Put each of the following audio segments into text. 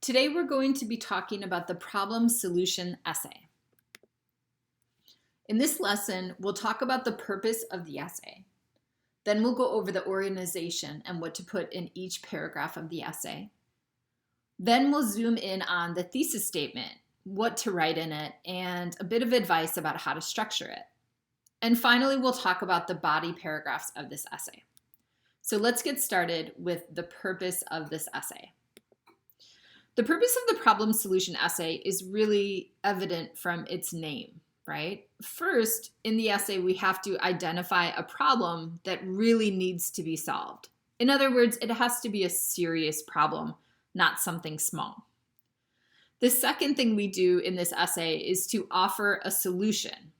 Today we're going to be talking about the problem solution essay. In this lesson, we'll talk about the purpose of the essay. Then we'll go over the organization and what to put in each paragraph of the essay. Then we'll zoom in on the thesis statement, what to write in it, and a bit of advice about how to structure it. And finally, we'll talk about the body paragraphs of this essay. So let's get started with the purpose of this essay. The purpose of the problem solution essay is really evident from its name, right? First, in the essay, we have to identify a problem that really needs to be solved. In other words, it has to be a serious problem, not something small. The second thing we do in this essay is to offer a solution.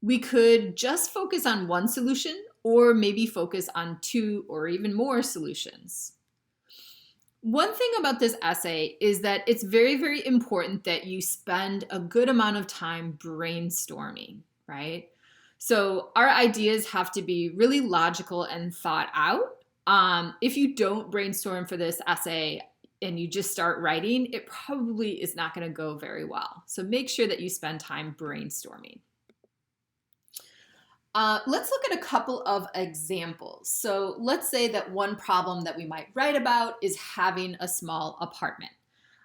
We could just focus on one solution or maybe focus on two or even more solutions. One thing about this essay is that it's very, very important that you spend a good amount of time brainstorming, right? So our ideas have to be really logical and thought out. If you don't brainstorm for this essay and you just start writing, it probably is not going to go very well. So make sure that you spend time brainstorming. Let's look at a couple of examples. So let's say that one problem that we might write about is having a small apartment.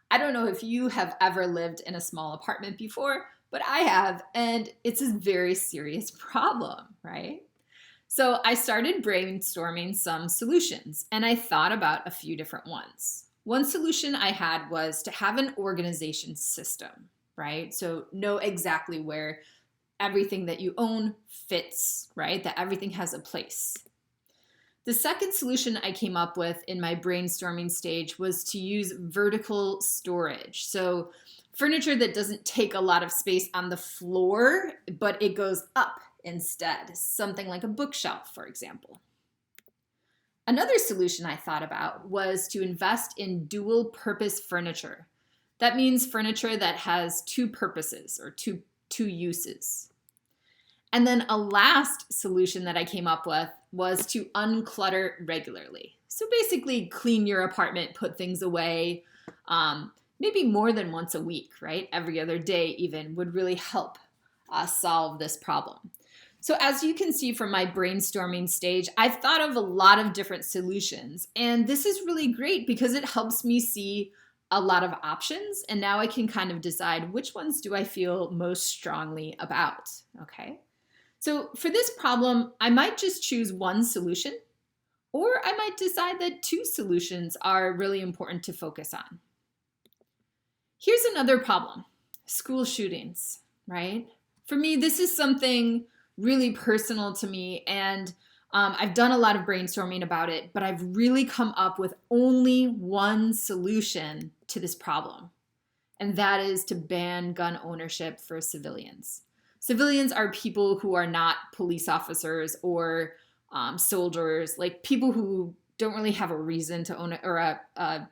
I don't know if you have ever lived in a small apartment before, but I have, and it's a very serious problem, right? So I started brainstorming some solutions, and I thought about a few different ones. One solution I had was to have an organization system, right? So know exactly where everything that you own fits, right? That everything has a place. The second solution I came up with in my brainstorming stage was to use vertical storage. So furniture that doesn't take a lot of space on the floor, but it goes up instead. Something like a bookshelf, for example. Another solution I thought about was to invest in dual purpose furniture. That means furniture that has two purposes or two uses. And then a last solution that I came up with was to unclutter regularly. So basically clean your apartment, put things away, maybe more than once a week, right? Every other day even would really help solve this problem. So as you can see from my brainstorming stage, I've thought of a lot of different solutions. And this is really great because it helps me see a lot of options. And now I can kind of decide which ones do I feel most strongly about, okay? So for this problem, I might just choose one solution, or I might decide that two solutions are really important to focus on. Here's another problem, school shootings, right? For me, this is something really personal to me, and I've done a lot of brainstorming about it, but I've really come up with only one solution to this problem, and that is to ban gun ownership for civilians. Civilians are people who are not police officers or soldiers, like people who don't really have a reason to own it or a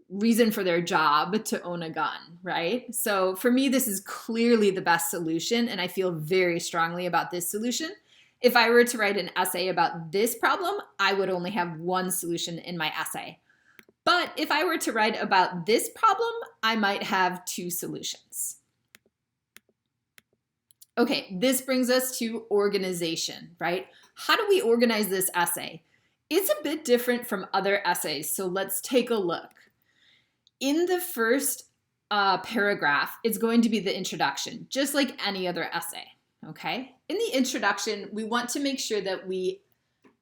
reason for their job to own a gun, right? So for me, this is clearly the best solution, and I feel very strongly about this solution. If I were to write an essay about this problem, I would only have one solution in my essay. But if I were to write about this problem, I might have two solutions. Okay, this brings us to organization, right? How do we organize this essay? It's a bit different from other essays, so let's take a look. In the first paragraph, it's going to be the introduction, just like any other essay, okay? In the introduction, we want to make sure that we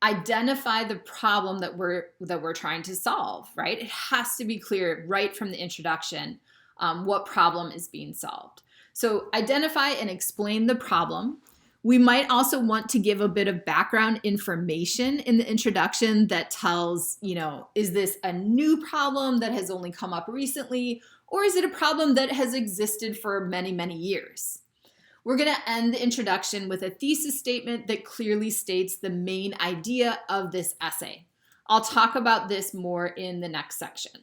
identify the problem that we're trying to solve, right? It has to be clear right from the introduction what problem is being solved. So identify and explain the problem. We might also want to give a bit of background information in the introduction that tells, is this a new problem that has only come up recently, or is it a problem that has existed for many, many years? We're going to end the introduction with a thesis statement that clearly states the main idea of this essay. I'll talk about this more in the next section.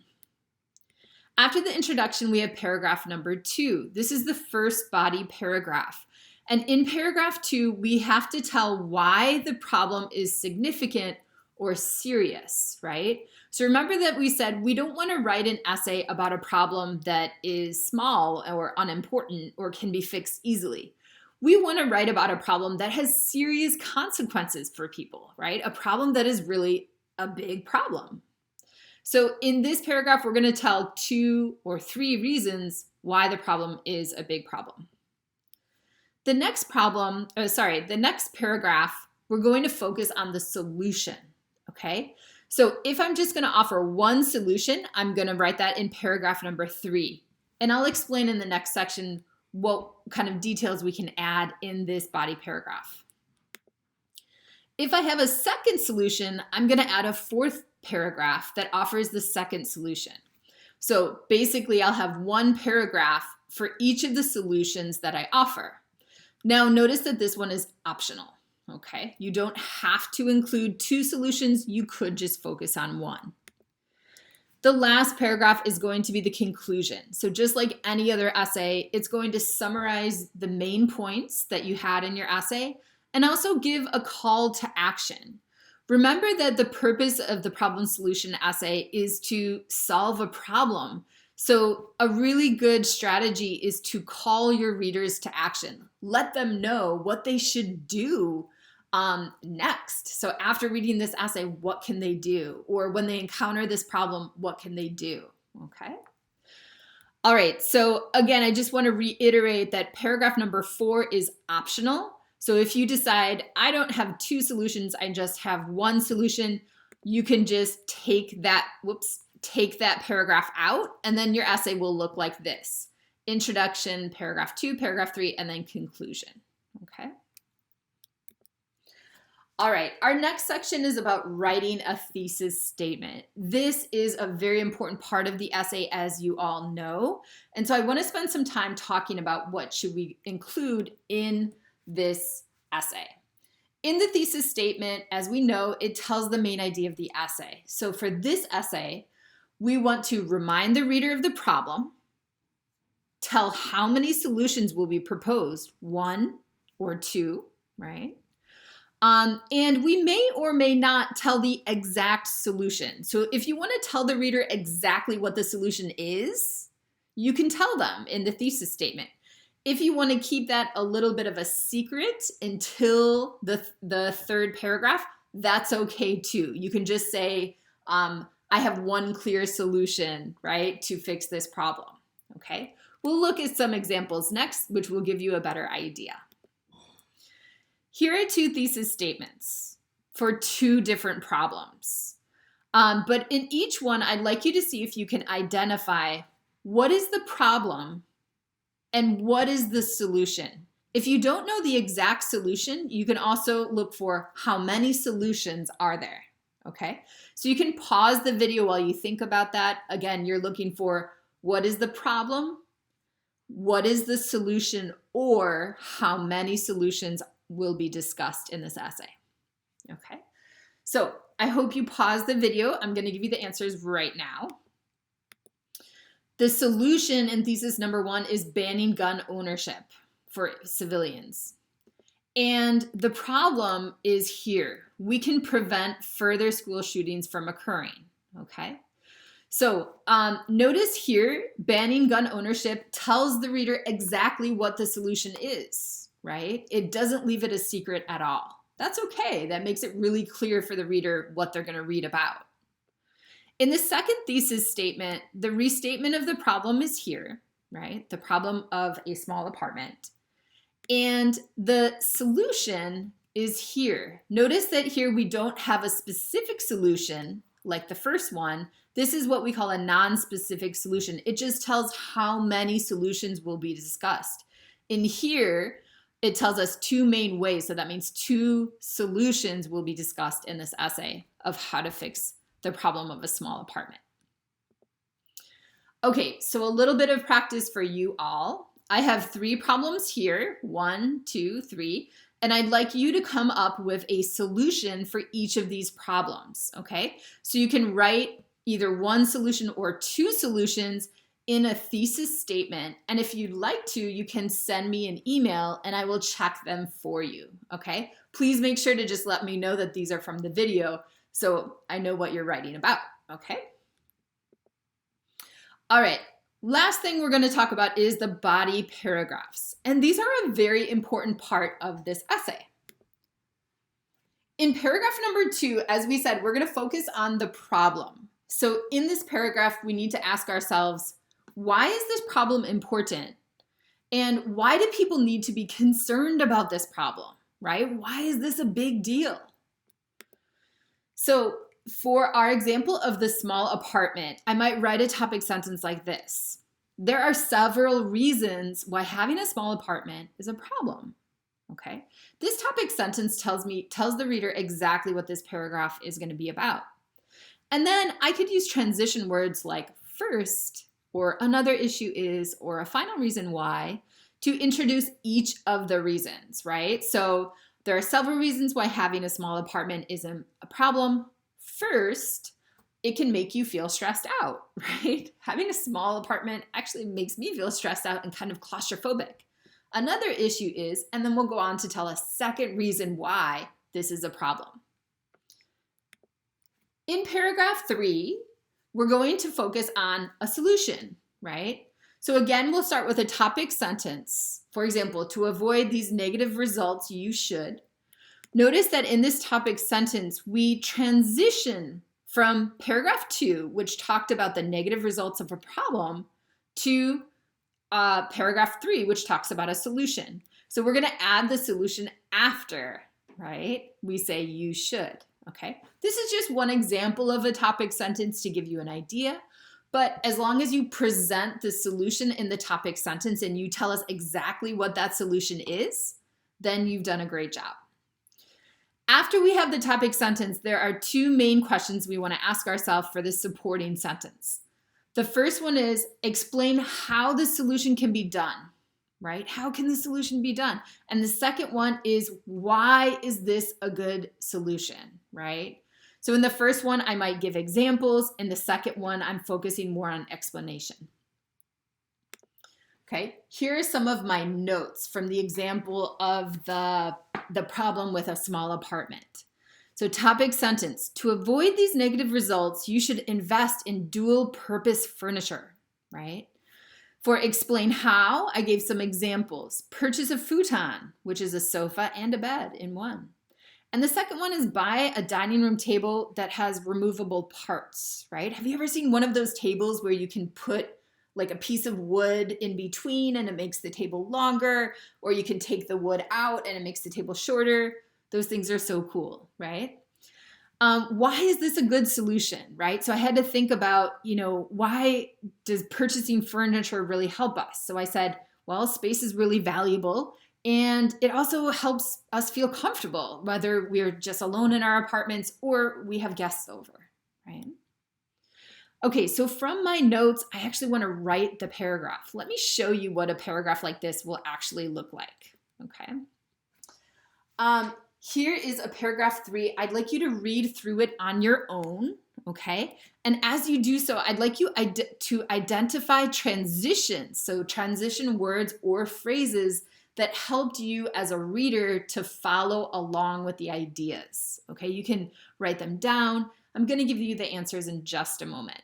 After the introduction, we have paragraph number 2. This is the first body paragraph. And in paragraph 2, we have to tell why the problem is significant or serious, right? So remember that we said we don't want to write an essay about a problem that is small or unimportant or can be fixed easily. We want to write about a problem that has serious consequences for people, right? A problem that is really a big problem. So in this paragraph, we're going to tell 2 or 3 reasons why the problem is a big problem. The next paragraph, we're going to focus on the solution, okay? So if I'm just going to offer one solution, I'm going to write that in paragraph number 3. And I'll explain in the next section what kind of details we can add in this body paragraph. If I have a second solution, I'm going to add a 4th paragraph that offers the second solution. So basically, I'll have one paragraph for each of the solutions that I offer. Now, notice that this one is optional, okay? You don't have to include 2 solutions. You could just focus on one. The last paragraph is going to be the conclusion. So just like any other essay, it's going to summarize the main points that you had in your essay and also give a call to action. Remember that the purpose of the problem solution essay is to solve a problem. So a really good strategy is to call your readers to action. Let them know what they should do next. So after reading this essay, what can they do? Or when they encounter this problem, what can they do? Okay. All right. So again, I just want to reiterate that paragraph number 4 is optional. So if you decide, I don't have 2 solutions, I just have one solution, you can just take that paragraph out, and then your essay will look like this. Introduction, paragraph 2, paragraph 3, and then conclusion. Okay. All right, our next section is about writing a thesis statement. This is a very important part of the essay, as you all know. And so I want to spend some time talking about what should we include in this essay. In the thesis statement, as we know, it tells the main idea of the essay. So for this essay, we want to remind the reader of the problem, tell how many solutions will be proposed, 1 or 2, right? And we may or may not tell the exact solution. So if you want to tell the reader exactly what the solution is, you can tell them in the thesis statement. If you want to keep that a little bit of a secret until the 3rd paragraph, that's okay too. You can just say, I have one clear solution, right, to fix this problem, okay? We'll look at some examples next, which will give you a better idea. Here are 2 thesis statements for 2 different problems. But in each one, I'd like you to see if you can identify what is the problem and what is the solution. If you don't know the exact solution, you can also look for how many solutions are there, okay? So you can pause the video while you think about that. Again, you're looking for what is the problem, what is the solution, or how many solutions will be discussed in this essay, okay? So I hope you pause the video. I'm gonna give you the answers right now. The solution in thesis number 1 is banning gun ownership for civilians. And the problem is here. We can prevent further school shootings from occurring, okay? So notice here, banning gun ownership tells the reader exactly what the solution is, right? It doesn't leave it a secret at all. That's okay. That makes it really clear for the reader what they're going to read about. In the second thesis statement, the restatement of the problem is here, right? The problem of a small apartment. And the solution is here. Notice that here we don't have a specific solution like the first one. This is what we call a non-specific solution. It just tells how many solutions will be discussed. In here, it tells us 2 main ways. So that means 2 solutions will be discussed in this essay of how to fix the problem of a small apartment. Okay, so a little bit of practice for you all. I have 3 problems here, 1, 2, 3, and I'd like you to come up with a solution for each of these problems, okay? So you can write either 1 solution or 2 solutions in a thesis statement, and if you'd like to, you can send me an email and I will check them for you, okay? Please make sure to just let me know that these are from the video So I know what you're writing about, okay? All right, last thing we're going to talk about is the body paragraphs. And these are a very important part of this essay. In paragraph number 2, as we said, we're going to focus on the problem. So in this paragraph, we need to ask ourselves, why is this problem important? And why do people need to be concerned about this problem, right? Why is this a big deal? So for our example of the small apartment, I might write a topic sentence like this. There are several reasons why having a small apartment is a problem. Okay, this topic sentence tells the reader exactly what this paragraph is going to be about. And then I could use transition words like first, or another issue is, or a final reason why, to introduce each of the reasons, right? So there are several reasons why having a small apartment isn't a problem. First, it can make you feel stressed out, right? Having a small apartment actually makes me feel stressed out and kind of claustrophobic. Another issue is, and then we'll go on to tell a second reason why this is a problem. In paragraph 3, we're going to focus on a solution, right? So again, we'll start with a topic sentence. For example, to avoid these negative results, you should. Notice that in this topic sentence, we transition from paragraph 2, which talked about the negative results of a problem, to paragraph 3, which talks about a solution. So we're going to add the solution after, right? We say you should, okay? This is just one example of a topic sentence to give you an idea, but as long as you present the solution in the topic sentence and you tell us exactly what that solution is, then you've done a great job. After we have the topic sentence, there are 2 main questions we want to ask ourselves for this supporting sentence. The first one is explain how the solution can be done, right? How can the solution be done? And the second one is why is this a good solution, right? So in the first one, I might give examples. In the second one, I'm focusing more on explanation. Okay, here are some of my notes from the example of the problem with a small apartment. So topic sentence, to avoid these negative results, you should invest in dual purpose furniture, right? For explain how, I gave some examples. Purchase a futon, which is a sofa and a bed in one. And the second one is buy a dining room table that has removable parts, right? Have you ever seen one of those tables where you can put like a piece of wood in between and it makes the table longer, or you can take the wood out and it makes the table shorter? Those things are so cool, right? Why is this a good solution, right? So I had to think about, why does purchasing furniture really help us? So I said, well, space is really valuable and it also helps us feel comfortable, whether we're just alone in our apartments or we have guests over, right? Okay, so from my notes, I actually want to write the paragraph. Let me show you what a paragraph like this will actually look like, okay? Here is a paragraph 3. I'd like you to read through it on your own, okay? And as you do so, I'd like you to identify transitions, so transition words or phrases that helped you as a reader to follow along with the ideas, okay? You can write them down. I'm going to give you the answers in just a moment.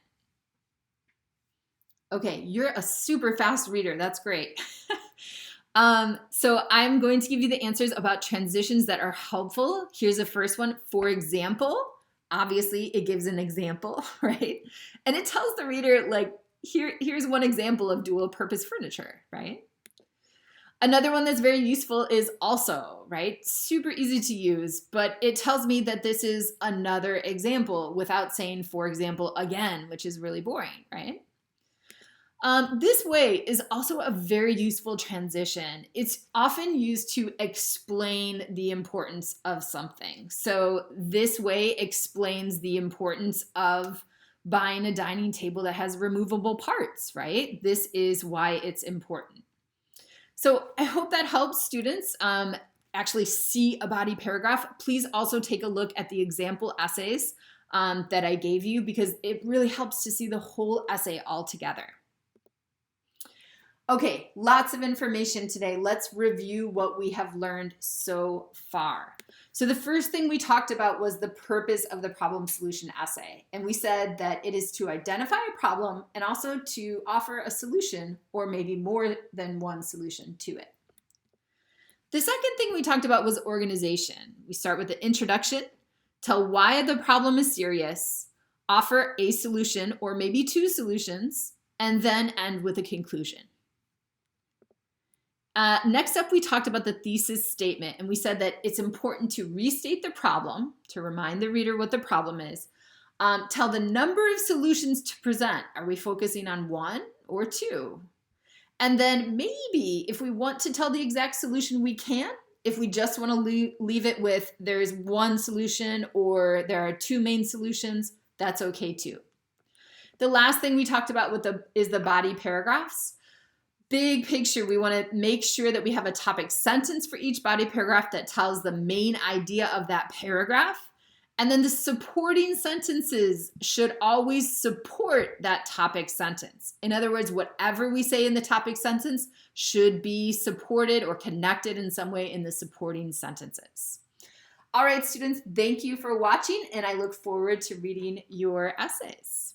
Okay, you're a super fast reader. That's great. So I'm going to give you the answers about transitions that are helpful. Here's the first one. For example, obviously it gives an example, right? And it tells the reader, like, here's one example of dual purpose furniture, right? Another one that's very useful is also, right? Super easy to use, but it tells me that this is another example without saying, for example, again, which is really boring, right? This way is also a very useful transition. It's often used to explain the importance of something. So this way explains the importance of buying a dining table that has removable parts, right? This is why it's important. So I hope that helps students actually see a body paragraph. Please also take a look at the example essays that I gave you because it really helps to see the whole essay all together. Okay, lots of information today. Let's review what we have learned so far. So the first thing we talked about was the purpose of the problem solution essay. And we said that it is to identify a problem and also to offer a solution or maybe more than one solution to it. The second thing we talked about was organization. We start with the introduction, tell why the problem is serious, offer a solution or maybe two solutions, and then end with a conclusion. Next up, we talked about the thesis statement, and we said that it's important to restate the problem, to remind the reader what the problem is, tell the number of solutions to present. Are we focusing on one or two? And then maybe if we want to tell the exact solution, we can. If we just want to leave it with there's one solution or there are two main solutions, that's okay too. The last thing we talked about is the body paragraphs. Big picture, we want to make sure that we have a topic sentence for each body paragraph that tells the main idea of that paragraph. And then the supporting sentences should always support that topic sentence. In other words, whatever we say in the topic sentence should be supported or connected in some way in the supporting sentences. All right, students, thank you for watching, and I look forward to reading your essays.